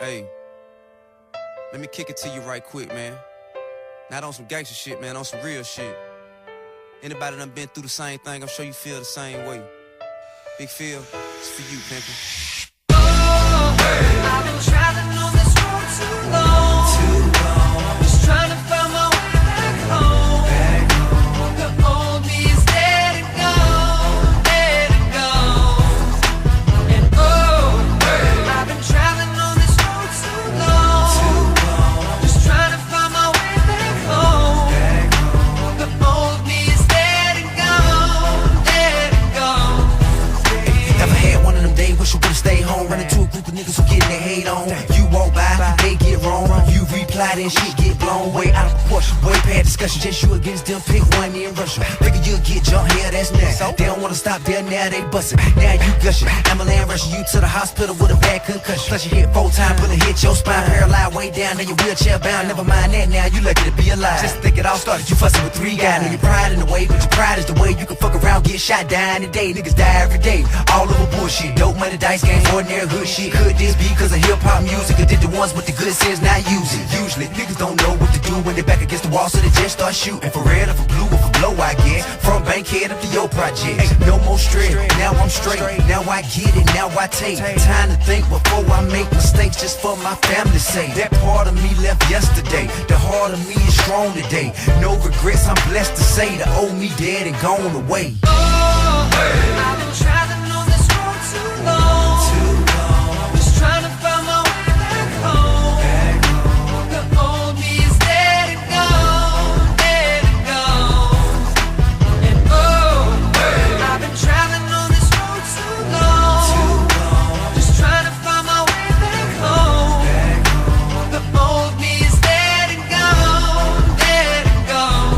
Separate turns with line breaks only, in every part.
Hey, let me kick it to you right quick, man. Not on some gangster shit, man, on some real shit. Anybody done been through the same thing, I'm sure you feel the same way. Big Phil, it's for you, pimpin'.
I've been traveling on this road too long. Just trying to find my way back home. The old me is dead and gone, dead and gone. And I've been traveling on this road too long. Just trying to find my way back home. The old me is dead and gone, dead and gone.
Ever had one of them days, wish you would've stayed home. Running to a group of niggas who getting their hate on. You walk by, they get wrong. You reply, then shit get blown way out of proportion. Way past discussion, just you against them, pick one in Russia. Figure you'll get jumped here, that's next. They don't wanna stop there, now they bustin'. Now you gushing. Ambulance rushing you to the hospital with a bad concussion. Plus you hit 4 times, bullet hit your spine. Paralyzed way down, now you wheelchair bound. Never mind that, now you lucky to be alive. Just think it all started, you fussin' with 3 guys. Now your pride in the way, but your pride is the way you can fuck around, get shot, die in a day. Niggas die every day, all over bullshit. Dope money, dice game, ordinary hood shit. Could this be cause of hip-hop music? Or did the ones with the good sense not use it? Usually, niggas don't know what to do when they back against the wall, so they just start shooting. For red or for blue or for blow, I guess. From Bankhead up to your project. No more stress, now I'm straight. Now I get it, now I take time to think before I make mistakes, just for my family's sake. That part of me left yesterday. The heart of me is strong today. No regrets, I'm blessed to say. The old me dead and gone away.
I've been traveling on this road too long. Just trying to find my way back home. The old me is dead and gone, dead and gone. And I've been traveling on this road too long. Just trying to find my way back home. The old me is dead and gone, dead and gone.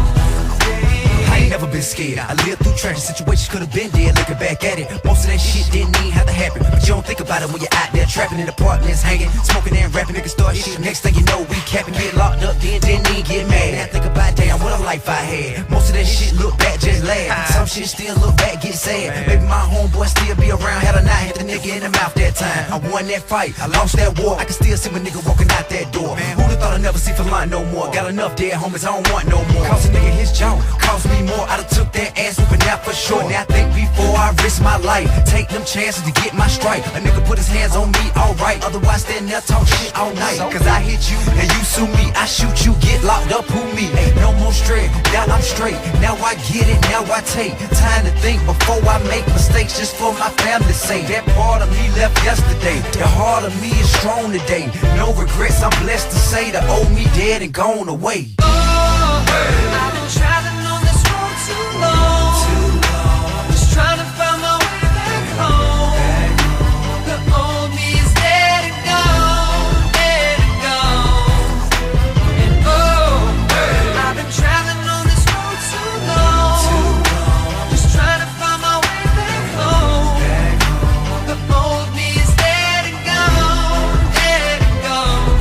I ain't never been scared. I lived through tragic situations, could've been dead. Looking back at it, most of that shit didn't even have to happen. But you don't think about it when you're out there trapping in apartments, hanging, smoking and rapping. Niggas start shit. Next thing you know, we capping, get locked up, then didn't even get mad. Now think about damn, what a life I had. Most of that shit look back, just laugh. Some shit still look back, get sad. Maybe my homeboy still be around. Had I not hit the nigga in the mouth that time, I won that fight, I lost that war. I can still see my nigga walking out that door. Who'da thought I'd never see for line no more? Got enough dead homies, I don't want no more. Cost a nigga his job, cost me more. I done took that ass whooping out for sure. Now I think before I risk my life, take them chances to get my strike. A nigga put his hands on me, alright. Otherwise stand there talk shit all night. Cause I hit you and you sue me, I shoot you, get locked up, who me? Ain't no more stress, now I'm straight. Now I get it, now I take time to think before I make mistakes, just for my family's sake. That part of me left yesterday. The heart of me is strong today. No regrets, I'm blessed to say. The old me dead and gone away.
I've been traveling on this road too long. Just trying to find my way back home. The old me is dead and gone, dead and gone. And I've been traveling on this road too long. Just trying to find my way back home. The old me is dead and gone, dead and gone.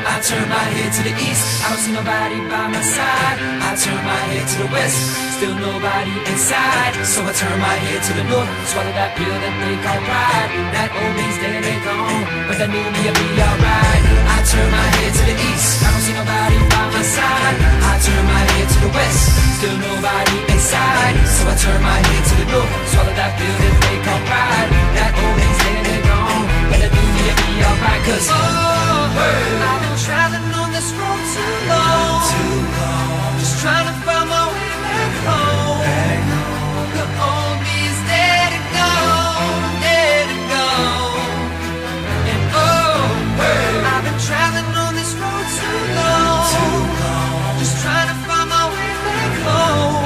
I turn my head to the east, I don't see nobody by my side. I turn my head to the west, still nobody inside. So I turn my head to the north, swallow that pill that they call pride. That old me's dead and gone, but that new me'll be alright. I turn my head to the east, I don't see nobody by my side. I turn my head to the west, still nobody inside. So I turn my head to the north, swallow that pill that they call pride. That old me's dead and gone, but that new me'll be alright. Cause I've been traveling on this road too long. Just trying to find my way back home. The old me is dead and gone, dead and gone. And I've been traveling on this road too long. Just trying to find my way back home.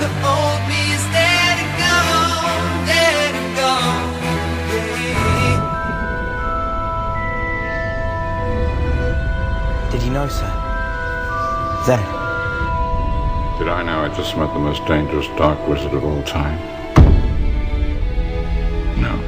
The old me is dead and gone, dead and gone.
Did you know, sir? That
Did I know I just met the most dangerous dark wizard of all time? No.